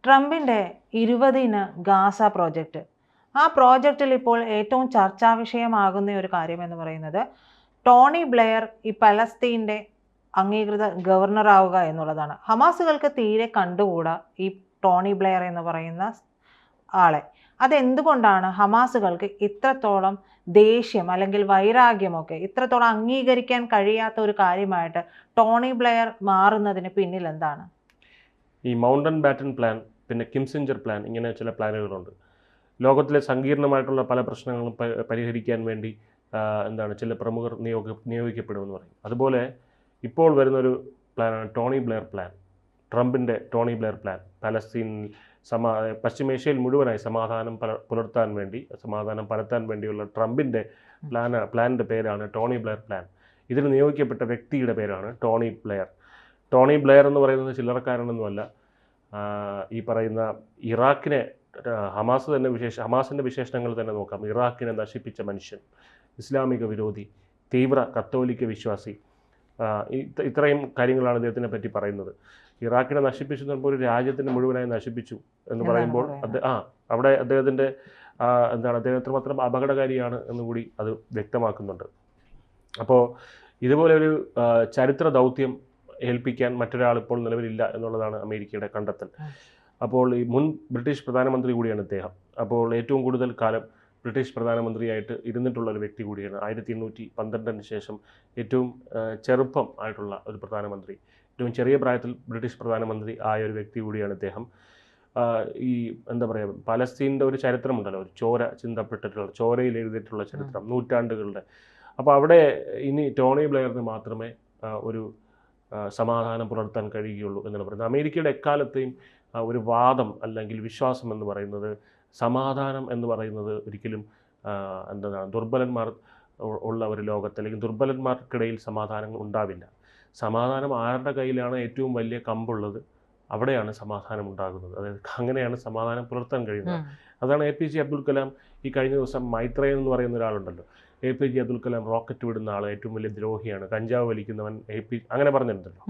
ട്രംപിൻ്റെ 20 Gaza project. ആ പ്രോജക്റ്റിൽ ഇപ്പോൾ ഏറ്റവും ചർച്ചാ വിഷയമാകുന്ന ഒരു കാര്യം എന്ന് പറയുന്നത് ടോണി ബ്ലെയർ ഈ പലസ്തീൻ്റെ അംഗീകൃത ഗവർണറാവുക എന്നുള്ളതാണ്. ഹമാസുകൾക്ക് തീരെ കണ്ടുകൂടാ ഈ ടോണി ബ്ലെയർ എന്ന് പറയുന്ന ആളെ. അതെന്തുകൊണ്ടാണ് ഹമാസുകൾക്ക് ഇത്രത്തോളം ദേഷ്യം അല്ലെങ്കിൽ വൈരാഗ്യമൊക്കെ ഇത്രത്തോളം അംഗീകരിക്കാൻ കഴിയാത്ത ഒരു കാര്യമായിട്ട് ടോണി ബ്ലെയർ മാറുന്നതിന് പിന്നിൽ എന്താണ്? ഈ മൗണ്ടൻ ബാറ്റൻ പ്ലാൻ, പിന്നെ കിംസിഞ്ചർ പ്ലാൻ, ഇങ്ങനെ ചില പ്ലാനുകളുണ്ട്. ലോകത്തിലെ സങ്കീർണമായിട്ടുള്ള പല പ്രശ്നങ്ങളും പരിഹരിക്കാൻ വേണ്ടി ചില പ്രമുഖർ നിയോഗിക്കപ്പെടുമെന്ന് പറയും. അതുപോലെ ഇപ്പോൾ വരുന്നൊരു പ്ലാനാണ് ടോണി ബ്ലെയർ പ്ലാൻ, ട്രംപിൻ്റെ ടോണി ബ്ലെയർ പ്ലാൻ. പലസ്തീനിൽ പശ്ചിമേഷ്യയിൽ മുഴുവനായി സമാധാനം പരത്താൻ വേണ്ടിയുള്ള ട്രംപിൻ്റെ പ്ലാനിൻ്റെ പേരാണ് ടോണി ബ്ലെയർ പ്ലാൻ. ഇതിൽ നിയോഗിക്കപ്പെട്ട വ്യക്തിയുടെ പേരാണ് ടോണി ബ്ലെയർ. ടോണി ബ്ലെയർ എന്ന് പറയുന്നത് ചില്ലറക്കാരനൊന്നുമല്ല. ഈ പറയുന്ന ഇറാഖിനെ ഹമാസിൻ്റെ വിശേഷണങ്ങൾ തന്നെ നോക്കാം. ഇറാഖിനെ നശിപ്പിച്ച മനുഷ്യൻ, ഇസ്ലാമിക വിരോധി, തീവ്ര കത്തോലിക്ക വിശ്വാസി, ഇത്രയും കാര്യങ്ങളാണ് അദ്ദേഹത്തിനെ പറ്റി പറയുന്നത്. ഇറാഖിനെ നശിപ്പിച്ചു എന്ന് പറയുമ്പോൾ ഒരു രാജ്യത്തിന് മുഴുവനായി നശിപ്പിച്ചു എന്ന് പറയുമ്പോൾ അവിടെ അദ്ദേഹത്തിൻ്റെ അദ്ദേഹം എത്രമാത്രം അപകടകാരിയാണ് എന്നുകൂടി അത് വ്യക്തമാക്കുന്നുണ്ട്. അപ്പോൾ ഇതുപോലെ ഒരു ചരിത്ര ദൗത്യം ഏൽപ്പിക്കാൻ മറ്റൊരാൾ ഇപ്പോൾ നിലവിലില്ല എന്നുള്ളതാണ് അമേരിക്കയുടെ കണ്ടെത്തൽ. അപ്പോൾ ഈ മുൻ ബ്രിട്ടീഷ് പ്രധാനമന്ത്രി കൂടിയാണ് ഇദ്ദേഹം. അപ്പോൾ ഏറ്റവും കൂടുതൽ കാലം ബ്രിട്ടീഷ് പ്രധാനമന്ത്രിയായിട്ട് ഇരുന്നിട്ടുള്ള ഒരു വ്യക്തി കൂടിയാണ്. 1812 ശേഷം ഏറ്റവും ചെറുപ്പം ആയിട്ടുള്ള ഒരു പ്രധാനമന്ത്രി, ഏറ്റവും ചെറിയ പ്രായത്തിൽ ബ്രിട്ടീഷ് പ്രധാനമന്ത്രി ആയ ഒരു വ്യക്തി കൂടിയാണ് ഇദ്ദേഹം. ഈ പലസ്തീൻ്റെ ഒരു ചരിത്രമുണ്ടല്ലോ, ഒരു ചോര ചിന്തപ്പെട്ടിട്ടുള്ള, ചോരയിൽ എഴുതിയിട്ടുള്ള ചരിത്രം, നൂറ്റാണ്ടുകളുടെ. അപ്പോൾ അവിടെ ഇനി ടോണി ബ്ലെയറിന് മാത്രമേ ഒരു സമാധാനം പുലർത്താൻ കഴിയുകയുള്ളൂ എന്നാണ് പറയുന്നത്. അമേരിക്കയുടെ എക്കാലത്തെയും ഒരു വാദം അല്ലെങ്കിൽ വിശ്വാസം എന്ന് പറയുന്നത്, സമാധാനം എന്ന് പറയുന്നത് ഒരിക്കലും ദുർബലന്മാർ ഉള്ള ഒരു ലോകത്ത് അല്ലെങ്കിൽ ദുർബലന്മാർക്കിടയിൽ സമാധാനം ഉണ്ടാവില്ല. സമാധാനം ആരുടെ കയ്യിലാണ് ഏറ്റവും വലിയ കമ്പുള്ളത്, അവിടെയാണ് സമാധാനം ഉണ്ടാകുന്നത്. അതായത് അങ്ങനെയാണ് സമാധാനം പുലർത്താൻ കഴിയുന്നത്. അതാണ് APJ അബ്ദുൽ കലാം ഈ കഴിഞ്ഞ ദിവസം മൈത്രേയൻ എന്ന് പറയുന്ന ഒരാളുണ്ടല്ലോ, APJ അബ്ദുൽ കലാം റോക്കറ്റ് വിടുന്ന ആൾ ഏറ്റവും വലിയ ദ്രോഹിയാണ്, കഞ്ചാവ് വലിക്കുന്നവൻ അങ്ങനെ പറഞ്ഞിട്ടുണ്ടല്ലോ.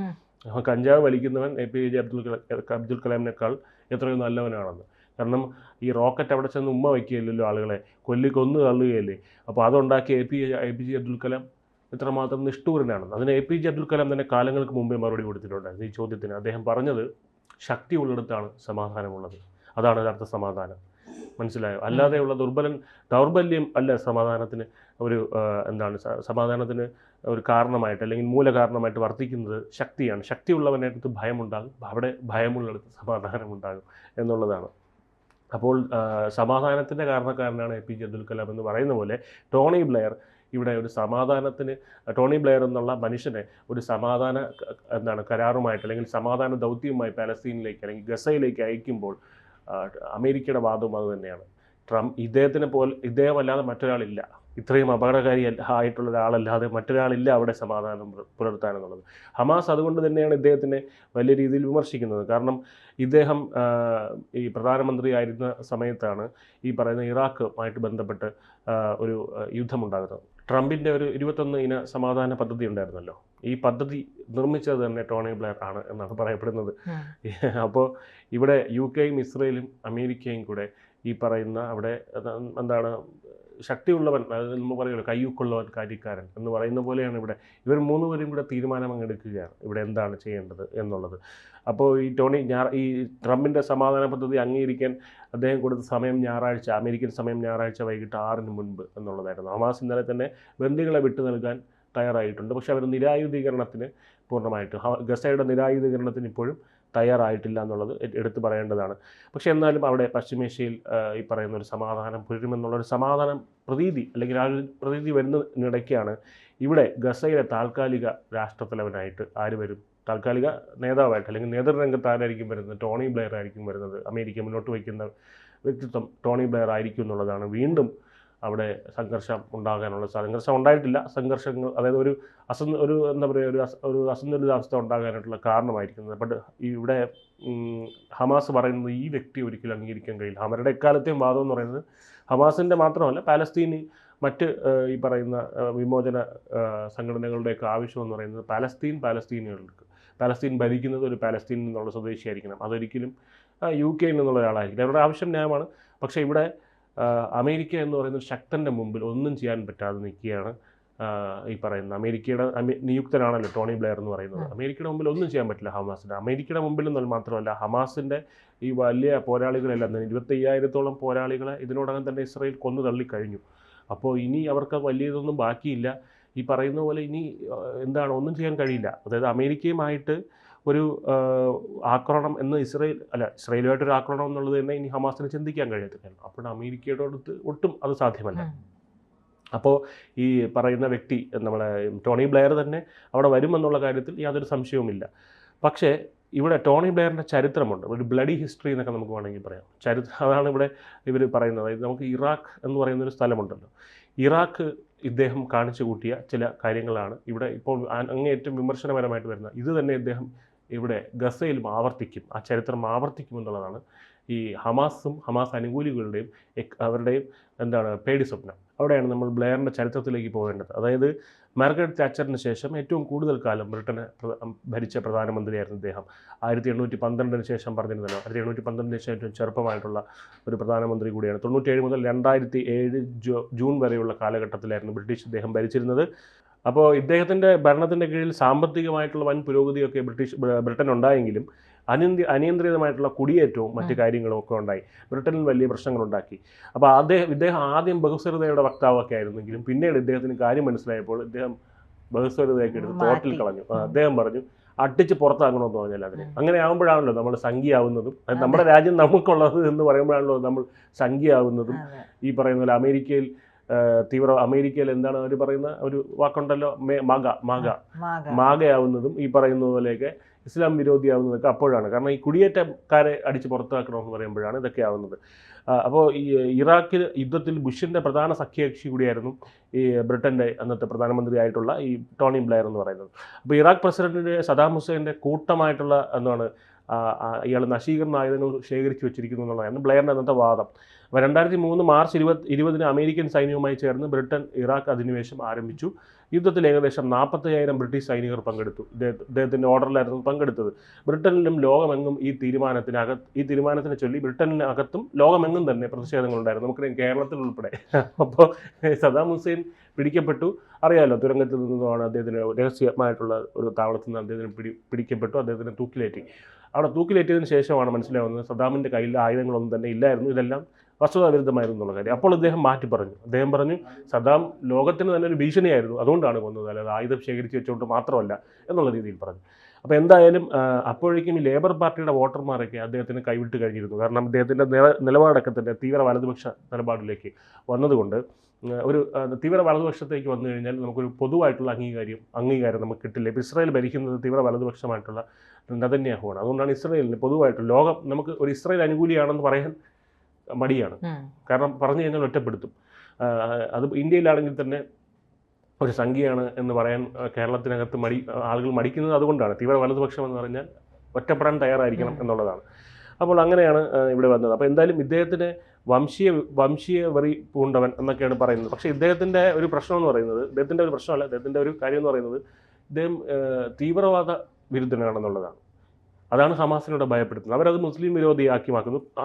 കഞ്ചാവ് വലിക്കുന്നവൻ APJ അബ്ദുൽ കലാമിനേക്കാൾ എത്രയോ നല്ലവനാണെന്ന്. കാരണം ഈ റോക്കറ്റ് അവിടെ ചെന്ന് ഉമ്മ വയ്ക്കുകയല്ലോ, ആളുകളെ കൊന്നു തള്ളുകയല്ലേ. അപ്പോൾ അതുണ്ടാക്കിയ APJ അബ്ദുൽ കലാം എത്രമാത്രം നിഷ്ഠൂരനാണെന്ന് അതിന് APJ അബ്ദുൽ കലാം തന്നെ കാലങ്ങൾക്ക് മുമ്പേ മറുപടി കൊടുത്തിട്ടുണ്ടായിരുന്നു ഈ ചോദ്യത്തിന്. അദ്ദേഹം പറഞ്ഞത്, ശക്തി ഉള്ളിടത്താണ് സമാധാനമുള്ളത്, അതാണ് യഥാർത്ഥ സമാധാനം. മനസ്സിലായോ? അല്ലാതെയുള്ള ദൗർബല്യം അല്ല സമാധാനത്തിന് സമാധാനത്തിന് ഒരു കാരണമായിട്ട് അല്ലെങ്കിൽ മൂലകാരണമായിട്ട് വർദ്ധിക്കുന്നത് ശക്തിയാണ്. ശക്തിയുള്ളവനടുത്ത് ഭയമുണ്ടാകും, അവിടെ ഭയമുള്ളിടത്ത് സമാധാനമുണ്ടാകും എന്നുള്ളതാണ്. അപ്പോൾ സമാധാനത്തിൻ്റെ കാരണക്കാരനാണ് APJ അബ്ദുൽ കലാം എന്ന് പറയുന്ന പോലെ ടോണി ബ്ലെയർ ഇവിടെ ഒരു ടോണി ബ്ലെയർ എന്നുള്ള മനുഷ്യനെ ഒരു സമാധാന കരാറുമായിട്ട് അല്ലെങ്കിൽ സമാധാന ദൗത്യവുമായി പാലസ്തീനിലേക്ക് അല്ലെങ്കിൽ ഗസയിലേക്ക് അയക്കുമ്പോൾ അമേരിക്കയുടെ വാദവും അതുതന്നെയാണ്. ഇദ്ദേഹമല്ലാതെ മറ്റൊരാളില്ല, ഇത്രയും അപകടകാരി ആയിട്ടുള്ള ഒരാളല്ലാതെ മറ്റൊരാളില്ല അവിടെ സമാധാനം പുലർത്താനെന്നുള്ളത്. ഹമാസ് അതുകൊണ്ട് തന്നെയാണ് ഇദ്ദേഹത്തിനെ വലിയ രീതിയിൽ വിമർശിക്കുന്നത്. കാരണം ഇദ്ദേഹം ഈ പ്രധാനമന്ത്രി ആയിരുന്ന സമയത്താണ് ഈ പറയുന്ന ഇറാഖുമായിട്ട് ബന്ധപ്പെട്ട് ഒരു യുദ്ധമുണ്ടാകുന്നത്. ട്രംപിൻ്റെ ഒരു 21 ഇന സമാധാന പദ്ധതി ഉണ്ടായിരുന്നല്ലോ, ഈ പദ്ധതി നിർമ്മിച്ചത് തന്നെ ടോണി ബ്ലെയർ ആണ് എന്നാണ് പറയപ്പെടുന്നത്. അപ്പോൾ ഇവിടെ UK-യും ഇസ്രയേലും അമേരിക്കയും കൂടെ ഈ പറയുന്ന അവിടെ ശക്തിയുള്ളവൻ, നമ്മൾ പറയുമല്ലോ കയ്യൂക്കുള്ളവൻ കാര്യക്കാരൻ എന്ന് പറയുന്ന പോലെയാണ് ഇവിടെ ഇവർ മൂന്നുപേരും കൂടെ തീരുമാനം അങ്ങെടുക്കുകയാണ് ഇവിടെ എന്താണ് ചെയ്യേണ്ടത് എന്നുള്ളത്. അപ്പോൾ ഈ ട്രംപിൻ്റെ സമാധാന പദ്ധതി അംഗീകരിക്കാൻ അദ്ദേഹം കൊടുത്ത സമയം അമേരിക്കൻ സമയം ഞായറാഴ്ച വൈകിട്ട് 6-ന് മുൻപ് എന്നുള്ളതായിരുന്നു. ഹമാസ് ഇന്നലെ തന്നെ ബന്ദികളെ വിട്ടു നൽകാൻ തയ്യാറായിട്ടുണ്ട്. പക്ഷേ അവർ നിരായുധീകരണത്തിന് പൂർണ്ണമായിട്ട് ഗസയുടെ നിരായുധീകരണത്തിന് ഇപ്പോഴും തയ്യാറായിട്ടില്ല എന്നുള്ളത് എടുത്തു പറയേണ്ടതാണ്. പക്ഷേ എന്നാലും അവിടെ പശ്ചിമേഷ്യയിൽ ഈ പറയുന്ന ഒരു സമാധാനം പുലരുമെന്നുള്ളൊരു സമാധാനം പ്രതീതി അല്ലെങ്കിൽ ആ ഒരു പ്രതീതി വരുന്നതിനിടയ്ക്കാണ് ഇവിടെ ഗസയിലെ താൽക്കാലിക രാഷ്ട്രത്തലവനായിട്ട് ആര് വരും, താൽക്കാലിക നേതാവായിട്ട് അല്ലെങ്കിൽ നേതൃരംഗത്ത് ആരായിരിക്കും വരുന്നത്? ടോണി ബ്ലെയർ ആയിരിക്കും വരുന്നത്. അമേരിക്ക മുന്നോട്ട് വയ്ക്കുന്ന വ്യക്തിത്വം ടോണി ബ്ലെയർ ആയിരിക്കും എന്നുള്ളതാണ് വീണ്ടും അവിടെ സംഘർഷം ഉണ്ടായിട്ടില്ല, സംഘർഷങ്ങൾ അതായത് ഒരു അസന്തുലിതാവസ്ഥ ഉണ്ടാകാനായിട്ടുള്ള കാരണമായിരിക്കുന്നത്. ബട്ട് ഇവിടെ ഹമാസ് പറയുന്നത് ഈ വ്യക്തി ഒരിക്കലും അംഗീകരിക്കാൻ കഴിയില്ല. അവരുടെ എക്കാലത്തെയും വാദം എന്ന് പറയുന്നത് ഹമാസിൻ്റെ മാത്രമല്ല, പാലസ്തീനി മറ്റ് ഈ പറയുന്ന വിമോചന സംഘടനകളുടെയൊക്കെ ആവശ്യം എന്ന് പറയുന്നത് പാലസ്തീനികൾക്ക് പാലസ്തീൻ ഭരിക്കുന്നത് ഒരു പാലസ്തീൻ എന്നുള്ള സ്വദേശിയായിരിക്കണം. അതൊരിക്കലും UK നിന്നുള്ള ഒരാളായിരിക്കും. അവരുടെ ആവശ്യം ന്യായമാണ്. പക്ഷേ ഇവിടെ അമേരിക്ക എന്ന് പറയുന്ന ഒരു ശക്തൻ്റെ മുമ്പിൽ ഒന്നും ചെയ്യാൻ പറ്റാതെ നിൽക്കുകയാണ് ഈ പറയുന്ന അമേരിക്കയുടെ നിയുക്തനാണല്ലോ ടോണി ബ്ലെയർ എന്ന് പറയുന്നത്. അമേരിക്കയുടെ മുമ്പിൽ ഒന്നും ചെയ്യാൻ പറ്റില്ല ഹമാസിന്. അമേരിക്കയുടെ മുമ്പിൽ എന്നാൽ മാത്രമല്ല, ഹമാസിൻ്റെ ഈ വലിയ പോരാളികളെല്ലാം 25,000-ഓളം പോരാളികളെ ഇതിനോടകം തന്നെ ഇസ്രായേൽ കൊന്നു തള്ളിക്കഴിഞ്ഞു. അപ്പോൾ ഇനി അവർക്ക് വലിയതൊന്നും ബാക്കിയില്ല. ഈ പറയുന്ന പോലെ ഇനി എന്താണ്, ഒന്നും ചെയ്യാൻ കഴിയില്ല. അതായത് അമേരിക്കയുമായിട്ട് ഒരു ആക്രമണം എന്ന് ഇസ്രായേലുമായിട്ടൊരു ആക്രമണം എന്നുള്ളത് തന്നെ ഇനി ഹമാസിന് ചിന്തിക്കാൻ കഴിയത്തില്ല. അപ്പോൾ അമേരിക്കയുടെ അടുത്ത് ഒട്ടും അത് സാധ്യമല്ല. അപ്പോൾ ഈ പറയുന്ന വ്യക്തി നമ്മുടെ ടോണി ബ്ലെയർ തന്നെ അവിടെ വരുമെന്നുള്ള കാര്യത്തിൽ യാതൊരു സംശയവുമില്ല. പക്ഷേ ഇവിടെ ടോണി ബ്ലെയറിൻ്റെ ചരിത്രമുണ്ട്, ഒരു ബ്ലഡി ഹിസ്റ്ററി എന്നൊക്കെ നമുക്ക് വേണമെങ്കിൽ പറയാം. അതാണ് ഇവിടെ ഇവർ പറയുന്നത്. അതായത് നമുക്ക് ഇറാഖ് എന്ന് പറയുന്നൊരു സ്ഥലമുണ്ടല്ലോ, ഇറാഖ് ഇദ്ദേഹം കാണിച്ചു കൂട്ടിയ ചില കാര്യങ്ങളാണ് ഇവിടെ ഇപ്പോൾ അങ്ങേയറ്റം വിമർശനപരമായിട്ട് വരുന്നത്. ഇത് തന്നെ ഇദ്ദേഹം ഇവിടെ ഗസയിലും ആവർത്തിക്കും, ആ ചരിത്രം ആവർത്തിക്കും എന്നുള്ളതാണ് ഈ ഹമാസ് അനുകൂലികളുടെയും അവരുടെയും പേടി സ്വപ്നം. അവിടെയാണ് നമ്മൾ ബ്ലെയറിൻ്റെ ചരിത്രത്തിലേക്ക് പോകേണ്ടത്. അതായത് മാർഗരറ്റ് താച്ചറിന് ശേഷം ഏറ്റവും കൂടുതൽ കാലം ബ്രിട്ടനെ ഭരിച്ച പ്രധാനമന്ത്രിയായിരുന്നു ഇദ്ദേഹം. 1812 ശേഷം പറഞ്ഞിരുന്നല്ലോ, 1812 ശേഷം ഏറ്റവും ചെറുപ്പമായിട്ടുള്ള ഒരു പ്രധാനമന്ത്രി കൂടിയാണ്. 97 മുതൽ 2007 ജൂൺ വരെയുള്ള കാലഘട്ടത്തിലായിരുന്നു ബ്രിട്ടീഷ് ഇദ്ദേഹം ഭരിച്ചിരുന്നത്. അപ്പോൾ ഇദ്ദേഹത്തിൻ്റെ ഭരണത്തിൻ്റെ കീഴിൽ സാമ്പത്തികമായിട്ടുള്ള വൻ പുരോഗതിയൊക്കെ ബ്രിട്ടൻ ഉണ്ടായെങ്കിലും അനിയന്ത്രിതമായിട്ടുള്ള കുടിയേറ്റവും മറ്റു കാര്യങ്ങളും ഒക്കെ ഉണ്ടായി. ബ്രിട്ടനിൽ വലിയ പ്രശ്നങ്ങളുണ്ടാക്കി. അപ്പോൾ ഇദ്ദേഹം ആദ്യം ബഹുസ്വരതയുടെ വക്താവൊക്കെ ആയിരുന്നെങ്കിലും പിന്നീട് ഇദ്ദേഹത്തിന് കാര്യം മനസ്സിലായപ്പോൾ ഇദ്ദേഹം ബഹുസ്വരതയൊക്കെ എടുത്ത് തോട്ടിൽ കളഞ്ഞു. അദ്ദേഹം പറഞ്ഞു അട്ടിച്ച് പുറത്താക്കണമെന്ന് പറഞ്ഞാൽ അതിന്. അങ്ങനെ ആകുമ്പോഴാണല്ലോ നമ്മൾ സംഖ്യയാവുന്നതും, നമ്മുടെ രാജ്യം നമുക്കുള്ളത് എന്ന് പറയുമ്പോഴാണല്ലോ നമ്മൾ സംഖ്യയാവുന്നതും. ഈ പറയുന്ന പോലെ അമേരിക്കയിൽ എന്താണ് അവർ പറയുന്ന ഒരു വാക്കുണ്ടല്ലോ, മാഗയാവുന്നതും ഈ പറയുന്ന പോലെയൊക്കെ ഇസ്ലാം വിരോധിയാവുന്നതൊക്കെ അപ്പോഴാണ്. കാരണം ഈ കുടിയേറ്റക്കാരെ അടിച്ച് പുറത്താക്കണമെന്ന് പറയുമ്പോഴാണ് ഇതൊക്കെ ആവുന്നത്. അപ്പോൾ ഈ ഇറാഖിൽ യുദ്ധത്തിൽ ബുഷിൻ്റെ പ്രധാന സഖ്യകക്ഷി കൂടിയായിരുന്നു ഈ ബ്രിട്ടൻ്റെ അന്നത്തെ പ്രധാനമന്ത്രിയായിട്ടുള്ള ഈ ടോണി ബ്ലെയർ എന്ന് പറയുന്നത്. അപ്പോൾ ഇറാഖ് പ്രസിഡന്റിൻ്റെ സദാം ഹുസൈൻ്റെ കൂട്ടമായിട്ടുള്ള ഇയാൾ നശീകരണ ആയുധങ്ങൾ ശേഖരിച്ചു വെച്ചിരിക്കുന്നു എന്നുള്ളതാണ് ബ്ലെയറിൻ്റെ അന്നത്തെ വാദം. അപ്പോൾ 2003 മാർച്ച് 20 അമേരിക്കൻ സൈന്യവുമായി ചേർന്ന് ബ്രിട്ടൻ ഇറാഖ് അധിനിവേശം ആരംഭിച്ചു. യുദ്ധത്തിൽ ഏകദേശം 40,000 ബ്രിട്ടീഷ് സൈനികർ പങ്കെടുത്തു. ഇദ്ദേഹത്തിൻ്റെ ഓർഡറിലായിരുന്നു പങ്കെടുത്തത്. ബ്രിട്ടനിലും ലോകമെങ്ങും ഈ തീരുമാനത്തിനെ ചൊല്ലി ബ്രിട്ടനിനകത്തും ലോകമെങ്ങും തന്നെ പ്രതിഷേധങ്ങളുണ്ടായിരുന്നു, നമുക്കറിയാം കേരളത്തിൽ ഉൾപ്പെടെ. അപ്പോൾ സദാം ഹുസൈൻ പിടിക്കപ്പെട്ടു, അറിയാമല്ലോ, തുരങ്കത്തിൽ നിന്നുമാണ് അദ്ദേഹത്തിന് രഹസ്യമായിട്ടുള്ള ഒരു താവളത്തിൽ നിന്ന് അദ്ദേഹത്തിന് പിടിക്കപ്പെട്ടു. അദ്ദേഹത്തിനെ തൂക്കിലേറ്റി. അവിടെ തൂക്കിലേറ്റിയതിന് ശേഷമാണ് മനസ്സിലാവുന്നത് സദാമിൻ്റെ കയ്യിൽ ആയുധങ്ങളൊന്നും തന്നെ ഇല്ലായിരുന്നു, ഇതെല്ലാം വസ്തുതാവിരുദ്ധമായിരുന്നു എന്നുള്ള കാര്യം. അപ്പോൾ അദ്ദേഹം മാറ്റി പറഞ്ഞു. അദ്ദേഹം പറഞ്ഞു സദാം ലോകത്തിന് തന്നെ ഒരു ഭീഷണിയായിരുന്നു, അതുകൊണ്ടാണ് കൊന്നത്, അല്ലാതെ ആയുധം ശേഖരിച്ച് വെച്ചുകൊണ്ട് മാത്രമല്ല എന്നുള്ള രീതിയിൽ പറഞ്ഞു. അപ്പോൾ എന്തായാലും അപ്പോഴേക്കും ഈ ലേബർ പാർട്ടിയുടെ വോട്ടർമാരൊക്കെ അദ്ദേഹത്തിന് കൈവിട്ട് കഴിഞ്ഞിരുന്നു. കാരണം അദ്ദേഹത്തിൻ്റെ നിലപാടൊക്കെ തന്നെ തീവ്ര വലതുപക്ഷ നിലപാടിലേക്ക് വന്നതുകൊണ്ട് ഒരു തീവ്ര വലതുപക്ഷത്തേക്ക് വന്നു കഴിഞ്ഞാൽ നമുക്കൊരു പൊതുവായിട്ടുള്ള അംഗീകാരം നമുക്ക് കിട്ടില്ല. ഇപ്പോൾ ഇസ്രായേൽ ഭരിക്കുന്നത് തീവ്ര വലതുപക്ഷമായിട്ടുള്ള നെതന്യാഹുവാണ്. അതുകൊണ്ടാണ് ഇസ്രായേലിന് പൊതുവായിട്ട് ലോകം നമുക്ക് ഒരു ഇസ്രായേൽ അനുകൂലിയാണെന്ന് പറയാൻ മടിയാണ്. കാരണം പറഞ്ഞു കഴിഞ്ഞാൽ ഒറ്റപ്പെടുത്തും. അത് ഇന്ത്യയിലാണെങ്കിൽ തന്നെ ഒരു സംഖ്യയാണ് എന്ന് പറയാൻ കേരളത്തിനകത്ത് ആളുകൾ മടിക്കുന്നത് അതുകൊണ്ടാണ്. തീവ്ര വലതുപക്ഷം എന്ന് പറഞ്ഞാൽ ഒറ്റപ്പെടാൻ തയ്യാറായിരിക്കണം എന്നുള്ളതാണ്. അപ്പോൾ അങ്ങനെയാണ് ഇവിടെ വന്നത്. അപ്പോൾ എന്തായാലും ഇദ്ദേഹത്തിന് വംശീയ വെറി പൂണ്ടവൻ എന്നൊക്കെയാണ് പറയുന്നത്. പക്ഷേ ഇദ്ദേഹത്തിൻ്റെ ഒരു പ്രശ്നം എന്ന് പറയുന്നത്, ഇദ്ദേഹത്തിൻ്റെ ഒരു പ്രശ്നമല്ല, ഇദ്ദേഹത്തിൻ്റെ ഒരു കാര്യം എന്ന് പറയുന്നത് ഇദ്ദേഹം തീവ്രവാദ വിരുദ്ധനാണെന്നുള്ളതാണ്. അതാണ് ഹമാസിനോട് ഭയപ്പെടുത്തുന്നത്. അവരത് മുസ്ലിം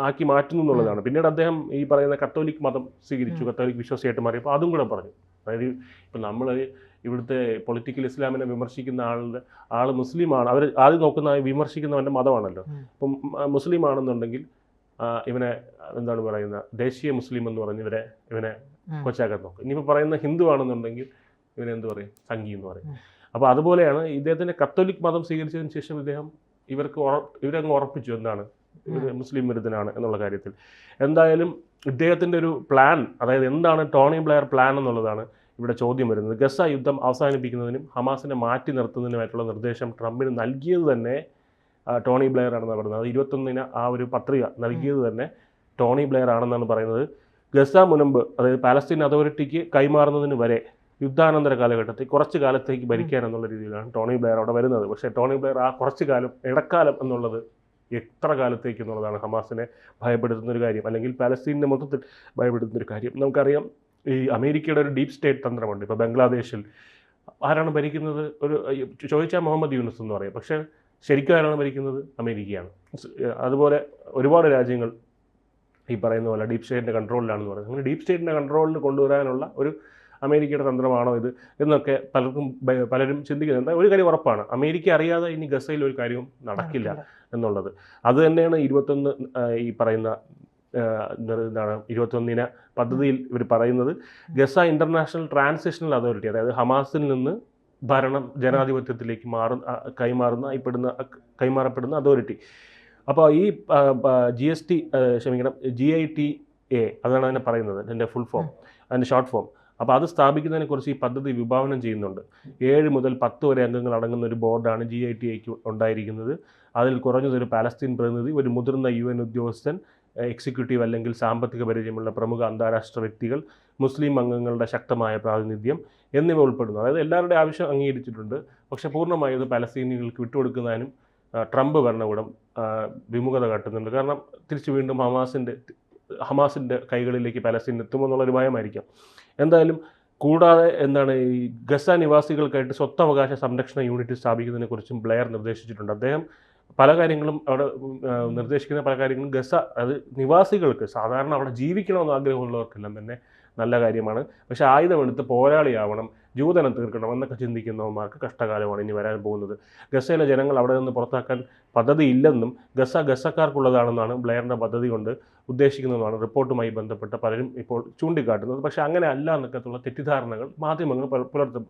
ആക്കി മാറ്റുന്നു എന്നുള്ളതാണ്. പിന്നീട് അദ്ദേഹം ഈ പറയുന്ന കത്തോലിക് മതം സ്വീകരിച്ചു, കത്തോലിക് വിശ്വാസിയായിട്ട് മാറിയപ്പോൾ അതും കൂടെ പറഞ്ഞു. അതായത് ഇപ്പം നമ്മൾ ഇവിടുത്തെ പൊളിറ്റിക്കൽ ഇസ്ലാമിനെ വിമർശിക്കുന്ന ആൾ മുസ്ലിമാണ്, അവർ ആദ്യം വിമർശിക്കുന്നവൻ്റെ മതമാണല്ലോ. ഇപ്പം മുസ്ലിം ആണെന്നുണ്ടെങ്കിൽ ഇവനെ ദേശീയ മുസ്ലിം എന്ന് പറഞ്ഞ് ഇവനെ കൊച്ചാക്കാൻ നോക്കും. ഇനിയിപ്പോൾ പറയുന്ന ഹിന്ദു ആണെന്നുണ്ടെങ്കിൽ ഇവനെ സംഘി എന്ന് പറയും. അപ്പോൾ അതുപോലെയാണ് ഇദ്ദേഹത്തിൻ്റെ കത്തോലിക് മതം സ്വീകരിച്ചതിന് ശേഷം ഇവരങ്ങ് ഉറപ്പിച്ചു ഇവർ മുസ്ലിം വിരുദ്ധനാണ് എന്നുള്ള കാര്യത്തിൽ. എന്തായാലും ഇദ്ദേഹത്തിൻ്റെ ഒരു പ്ലാൻ, അതായത് എന്താണ് ടോണി ബ്ലെയർ പ്ലാൻ എന്നുള്ളതാണ് ഇവിടെ ചോദ്യം വരുന്നത്. ഗസ യുദ്ധം അവസാനിപ്പിക്കുന്നതിനും ഹമാസിനെ മാറ്റി നിർത്തുന്നതിനുമായിട്ടുള്ള നിർദ്ദേശം ട്രംപിന് നൽകിയത് തന്നെ ടോണി ബ്ലെയർ ആണെന്നാണ് പറയുന്നത്. അത് 21-ന് ആ ഒരു പത്രിക നൽകിയത് തന്നെ ടോണി ബ്ലെയർ ആണെന്നാണ് പറയുന്നത്. ഗസ മുൻപ്, അതായത് പാലസ്തീൻ അതോറിറ്റിക്ക് കൈമാറുന്നതിന് വരെ യുദ്ധാനന്തര കാലഘട്ടത്തിൽ കുറച്ച് കാലത്തേക്ക് ഭരിക്കാൻ എന്നുള്ള രീതിയിലാണ് ടോണി ബ്ലെയർ അവിടെ വരുന്നത്. പക്ഷേ ടോണി ബ്ലെയർ ആ കുറച്ച് കാലം, ഇടക്കാലം എന്നുള്ളത് എത്ര കാലത്തേക്ക് എന്നുള്ളതാണ് ഹമാസിനെ ഭയപ്പെടുത്തുന്നൊരു കാര്യം, അല്ലെങ്കിൽ പാലസ്തീനിൻ്റെ മൊത്തത്തിൽ ഭയപ്പെടുത്തുന്നൊരു കാര്യം. നമുക്കറിയാം ഈ അമേരിക്കയുടെ ഒരു ഡീപ് സ്റ്റേറ്റ് തന്ത്രമുണ്ട്. ഇപ്പോൾ ബംഗ്ലാദേശിൽ ആരാണ് ഭരിക്കുന്നത്? ചോദിച്ചാൽ മുഹമ്മദ് യൂനുസ് എന്ന് പറയും. പക്ഷേ ശരിക്കും ആരാണ് ഭരിക്കുന്നത്? അമേരിക്കയാണ്. അതുപോലെ ഒരുപാട് രാജ്യങ്ങൾ ഈ പറയുന്ന പോലെ ഡീപ് സ്റ്റേറ്റിൻ്റെ കൺട്രോളിലാണെന്ന് പറയുന്നത്. അങ്ങനെ ഡീപ് സ്റ്റേറ്റിൻ്റെ കൺട്രോളിൽ കൊണ്ടുവരാനുള്ള ഒരു അമേരിക്കയുടെ തന്ത്രമാണോ ഇത് എന്നൊക്കെ പലരും ചിന്തിക്കുന്നത്. ഒരു കാര്യം ഉറപ്പാണ്, അമേരിക്ക അറിയാതെ ഇനി ഗസയിൽ ഒരു കാര്യവും നടക്കില്ല എന്നുള്ളത്. അത് തന്നെയാണ് 21 ഈ പറയുന്ന എന്താണ് 21 പദ്ധതിയിൽ ഇവർ പറയുന്നത്. ഗസ ഇൻ്റർനാഷണൽ ട്രാൻസിഷണൽ അതോറിറ്റി, അതായത് ഹമാസിൽ നിന്ന് ഭരണം ജനാധിപത്യത്തിലേക്ക് കൈമാറപ്പെടുന്ന അതോറിറ്റി. അപ്പോൾ ഈ GITA അതാണ് അതിനെ പറയുന്നത്, എൻ്റെ ഫുൾ ഫോം, അതിൻ്റെ ഷോർട്ട് ഫോം. അപ്പോൾ അത് സ്ഥാപിക്കുന്നതിനെക്കുറിച്ച് ഈ പദ്ധതി വിഭാവനം ചെയ്യുന്നുണ്ട്. 7 മുതൽ 10 വരെ അംഗങ്ങൾ അടങ്ങുന്ന ഒരു ബോർഡാണ് GITA ഉണ്ടായിരിക്കുന്നത്. അതിൽ കുറഞ്ഞതൊരു പാലസ്തീൻ പ്രതിനിധി, ഒരു മുതിർന്ന UN ഉദ്യോഗസ്ഥൻ, എക്സിക്യൂട്ടീവ് അല്ലെങ്കിൽ സാമ്പത്തിക പരിചയമുള്ള പ്രമുഖ അന്താരാഷ്ട്ര വ്യക്തികൾ, മുസ്ലിം അംഗങ്ങളുടെ ശക്തമായ പ്രാതിനിധ്യം എന്നിവ ഉൾപ്പെടുന്നു. അതായത് എല്ലാവരുടെയും ആവശ്യം അംഗീകരിച്ചിട്ടുണ്ട്. പക്ഷേ പൂർണ്ണമായും ഇത് പലസ്തീനികൾക്ക് വിട്ടുകൊടുക്കുന്നതിനും ട്രംപ് ഭരണകൂടം വിമുഖത കാട്ടുന്നുണ്ട്. കാരണം തിരിച്ചു വീണ്ടും ഹമാസിൻ്റെ കൈകളിലേക്ക് പലസ്തീൻ എത്തുമെന്നുള്ളൊരു ഭയമായിരിക്കാം. എന്തായാലും കൂടാതെ എന്താണ് ഈ ഗസ നിവാസികൾക്കായിട്ട് സ്വത്തവകാശ സംരക്ഷണ യൂണിറ്റ് സ്ഥാപിക്കുന്നതിനെക്കുറിച്ചും ബ്ലെയർ നിർദ്ദേശിച്ചിട്ടുണ്ട്. അദ്ദേഹം പല കാര്യങ്ങളും അവിടെ നിർദ്ദേശിക്കുന്ന പല കാര്യങ്ങളും ഗസ, അത് നിവാസികൾക്ക് സാധാരണ അവിടെ ജീവിക്കണമെന്ന് ആഗ്രഹമുള്ളവർക്കെല്ലാം തന്നെ നല്ല കാര്യമാണ്. പക്ഷേ ആയുധമെടുത്ത് പോരാളിയാവണം, ജൂതനെ തീർക്കണം എന്നൊക്കെ ചിന്തിക്കുന്നവന്മാർക്ക് കഷ്ടകാലമാണ് ഇനി വരാൻ പോകുന്നത്. ഗസയിലെ ജനങ്ങൾ അവിടെ നിന്ന് പുറത്താക്കാൻ പദ്ധതി ഇല്ലെന്നും ഗസക്കാർക്കുള്ളതാണെന്നാണ് ബ്ലെയറിൻ്റെ പദ്ധതി കൊണ്ട് ഉദ്ദേശിക്കുന്നതെന്നാണ് റിപ്പോർട്ടുമായി ബന്ധപ്പെട്ട പലരും ഇപ്പോൾ ചൂണ്ടിക്കാട്ടുന്നത്. പക്ഷേ അങ്ങനെ അല്ല എന്നൊക്കെയുള്ള തെറ്റിദ്ധാരണകൾ മാധ്യമങ്ങൾ പരത്തും.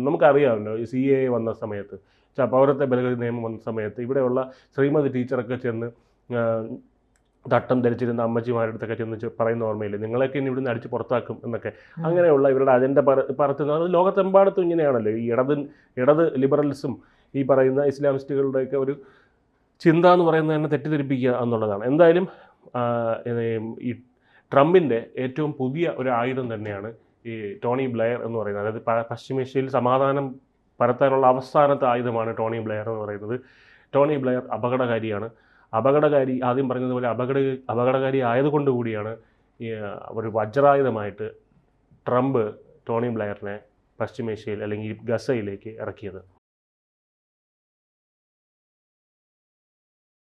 നമുക്കറിയാമല്ലോ, ഈ CAA വന്ന സമയത്ത്, പൗരത്വ ഭേദഗതി നിയമം വന്ന സമയത്ത് ഇവിടെയുള്ള ശ്രീമതി ടീച്ചറൊക്കെ ചെന്ന് തട്ടം ധരിച്ചിരുന്ന അമ്മച്ചിമാരുടെ അടുത്തൊക്കെ ചെന്ന് പറയുന്ന ഓർമ്മയില്ലേ, നിങ്ങളൊക്കെ ഇനി ഇവിടുന്ന് അടിച്ച് പുറത്താക്കും എന്നൊക്കെ. അങ്ങനെയുള്ള ഇവരുടെ അജണ്ട പരത്തുന്നത് അത് ലോകത്തെമ്പാടത്തും ഇങ്ങനെയാണല്ലോ. ഈ ഇടത് ലിബറൽസും ഈ പറയുന്ന ഇസ്ലാമിസ്റ്റുകളുടെയൊക്കെ ഒരു ചിന്ത എന്ന് പറയുന്നത് തന്നെ തെറ്റിദ്ധരിപ്പിക്കുക എന്നുള്ളതാണ്. എന്തായാലും ഈ ട്രംപിൻ്റെ ഏറ്റവും പുതിയ ഒരു ആയുധം തന്നെയാണ് ഈ ടോണി ബ്ലെയർ എന്ന് പറയുന്നത്. അതായത് പശ്ചിമേഷ്യയിൽ സമാധാനം പരത്താനുള്ള അവസാനത്തെ ആയുധമാണ് ടോണി ബ്ലെയർ എന്ന് പറയുന്നത്. ടോണി ബ്ലെയർ അപകടകാരി ആദ്യം പറഞ്ഞതുപോലെ അപകടകാരി ആയതുകൊണ്ട് കൂടിയാണ് ഒരു വജ്രായുധമായിട്ട് ട്രംപ് ടോണി ബ്ലെയറിനെ പശ്ചിമേഷ്യയിൽ അല്ലെങ്കിൽ ഗസയിലേക്ക് ഇറക്കിയത്.